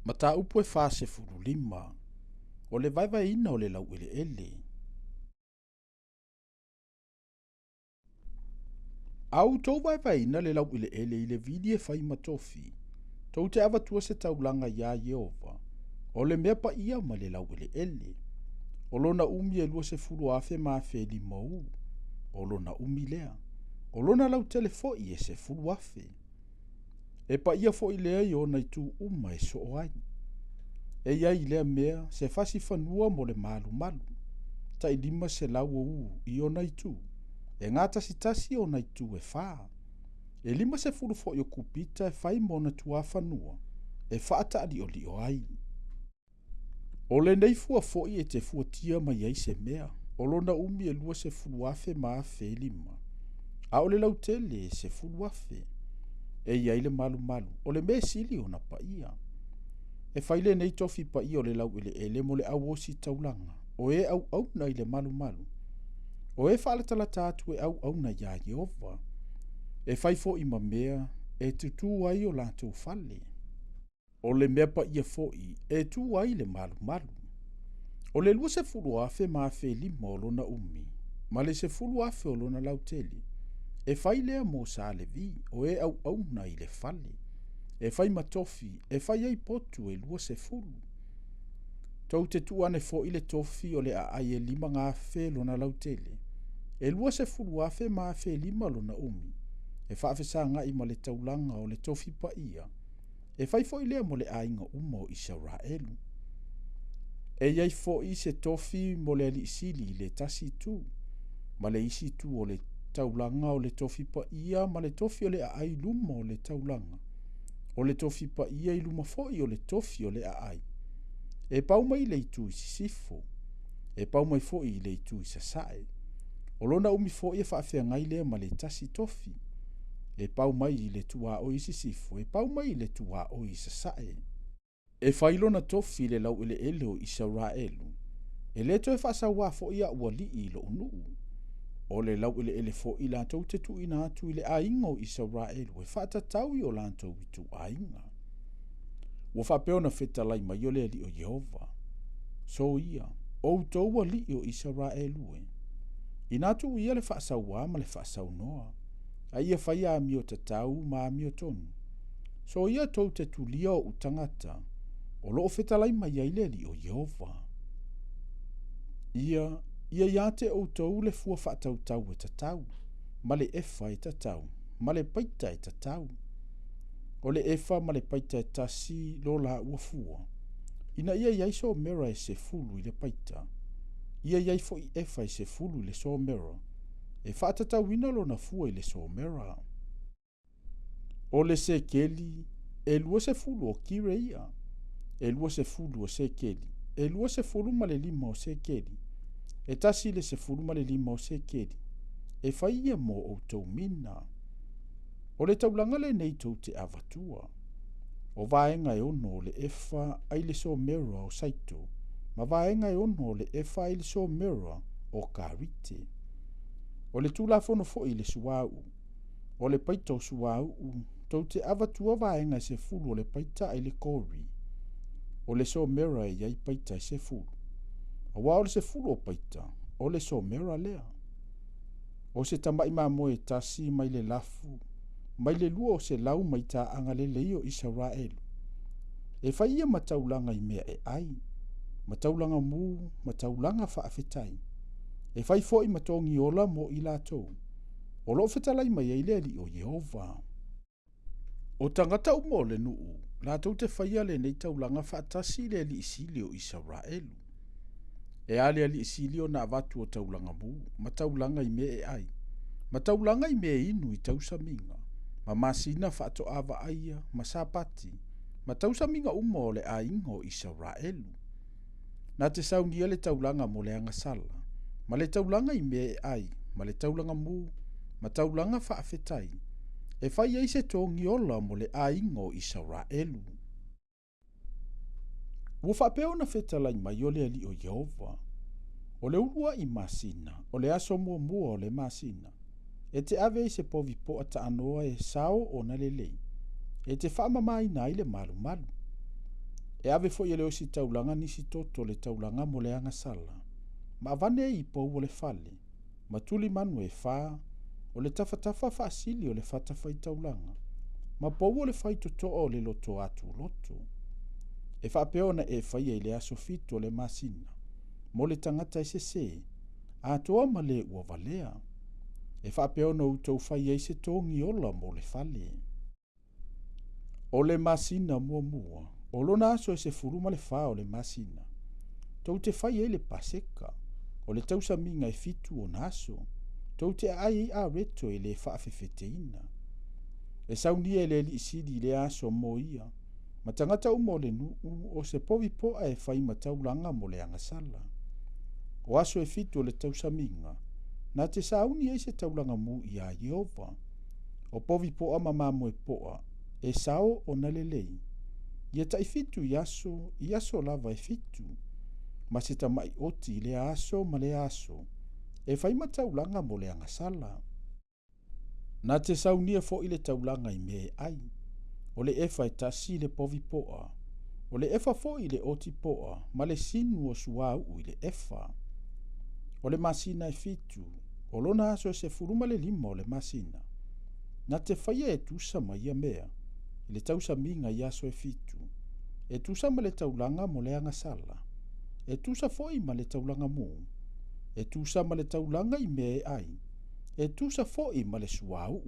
Mata upo e fase furu lima. O le vai ina o le lau ele ele. Au tau vai ina le lau ele ele i le vidi e fai matofi. Tau te awa tua se taulanga ia Yehova. O le mea pa ia ma le lau ele ele. O lona umi e lua se furu afe ma afe li mau. O lona umi lea. O lona lau telefo i e se furu afe. E pa ia fo i lea i o nai tu uma e so ai. E ia i lea mea se fasi fanua mo le malu malu. Ta i lima se lau o i o nai tu. E ngata si tasi o nai tu e faa. E lima se furu fo i o kupita e fai mo na tua fanua. E faata ali o li o ai. O le nei fua fo i e te fua tia mai ai se mea. O lona umi e lua se furu afe ma afe lima. A o le lau tele e se furu afe. E iai le malu malu. O le mea sili o na pa ia. E faile nei tofi pa ia o le lau ele mo le au osi taulanga. O e au na i le malu malu. O e faala tala tatu e au na ia Yehova. E fai fo i mamea e tutu ai o lato fale. O le mea pa ia fo i e tu ai le malu malu. O le lua se fulu afe ma afe lima o lona umi. Ma le se fulu afe o lona lauteli. E fai lea mo sa le vi o e au na i le fale. E fai matofi, e fai ai potu e lua se fulu. Tau te tu ane fo i le tofi o le a ai e lima ngā fe lona lauteli. E lua se fulu afe ma afe lima lona umi. E whaafe sa ngai ma le taulanga o le tofi pa ia. E fai fo i lea mo le ainga umo i Israelu. E iai fo i se tofi mo le ali isili le tasi tu. Ma le isi tu o le taulanga o le tofi pa ia ma le tofi o le ai luma o le taulanga. O le tofi pa ia i luma fo i o le tofi o le ai. E pau mai le itu i sifo. E pau mai fo i le itu i sasae. O lona umi fo i e whaafea ngai lea ma le tasi tofi. E pau mai i le tua o i sisifo. E pau mai i le tua o i sasae. E whailona tofi le lau ele ele o Israelu. E leto e whaasawa fo ia ua li i lo unuu. O le lau ele ele fo i lantou te tu ina atu i le ainga o Israelu. E whaatatau i o lantou i tu ainga. Ua whapeona whetalai mai o le ali o Yehova. So ia, o taua li o Israelu e. Ina tu ia le whaasawa ma le whaasau noa. A ia whaia a mio tatau ma a mio tonu. So ia tou te tu lia o utangata. O loo whetalai mai ai le ali o Yehova. Ia iate o tou le fua whaatau tau e tatau. Ma le efa e tatau. Ma le paita e tatau. O le efa ma le paita e tasi lo la ua fua. Ina ia iai so mera e se fulu i le paita. Ia iai fo i efa i se fulu i le so mera. E whaatatau ina lo na fua i le so mera. O le se keli, e lua se fulu o kire ia. E lua se fulu o se keli. E lua se fulu ma le lima o se keli. E tasi le se fulu ma le lima o se keli. E whaia mo o tau mina. O le taulanga le nei tau te avatua. O vaenga e ono o le efa ai le so mera o saito. Ma vaenga e ono o le efa ai le so mera o karite. O le tula fono fo i le suau. O le paita o suau. Tau te avatua vaenga e se fulu o le paita ai le kori. O le so mera e iai paita e se fulu. A wā o le se fulu o paita. O le so mera lea. O se tamai mamoe tasi mai le lafu. Mai le lua o se lau mai ta anga le leo Israelu. E whaia mataulanga i mea e ai. Mataulanga mu, mataulanga whaafetai. E whai fo i matongi ola mo i latou. O lo whetalai mai ei le li o Yehova. O tangata umo le nuu. Latou te whaia le nei taulanga whaatasi le li isili o Israelu. E ale ali isili o na avatu o taulanga mu. Mataulanga i mea e ai. Mataulanga i mea inu i tausaminga. Ma masina whaato awa aia, ma sapati, ma tausaminga umo o le a ingo Israelu. Nā te saunia le taulanga mo le angasala, ma le taulanga i mea ai, ma le taulanga mu, ma taulanga whaafetai, e whai ei se tōngi ola mo le a ingo Israelu. Ua whapeo na whetalai mai o le ali o Yehova. O le urua i masina, o le aso mua o le masina. E te ave i se povi po ata anoa e sao o na lelei. E te whaamamai na i le malu malu. E ave fo i le osi taulanga nisi toto le taulanga mo le anga sala. Ma avane i pou o le fale. Ma tuli manu e faa, o le tafatafa fa asili o le fata fai taulanga. Ma pou o le fai to o le loto atu loto. E fa peona e fai e le aso fito o le masina. Mo le tangata se se, a toa ma le ua valea. E fa peona utou fai e se tongi ola mo le fale. O le masina mua mua. O lona aso e se furuma le faa o le masina. Tau te fai e le paseka. O le tausa minga e fitu o naso. Tau te ai a reto e le faa fefeteina. E saunia e le li isidi le aso mo ia. Ma tangata umo le nuu o se povi poa e fai mataulanga mo le angasala. O aso e fitu o le tausa minga. Na te saunia e se taulanga mu ia Jehova. O povi poa mamamo e poa. E sao o nalelei. Ia tai fitu iaso lava e fitu. Ma se tamai oti le aso ma le aso. E fai mataulanga mo le angasala. Na te saunia fo i le taulanga i me ai. O le efa e tasi le povi poa. O le efa fo i le oti poa. Ma le sinu o suau i le efa. O le masina e fitu. O lona aso se furuma le lima o le masina. Na te fai e tusa ma ia mea. I le tausa minga i aso e fitu. E tusa ma le taulanga mo le angasala. E tusa foi ma le taulanga mu. E tusa ma le taulanga i me ai. E tusa foi ma le suau.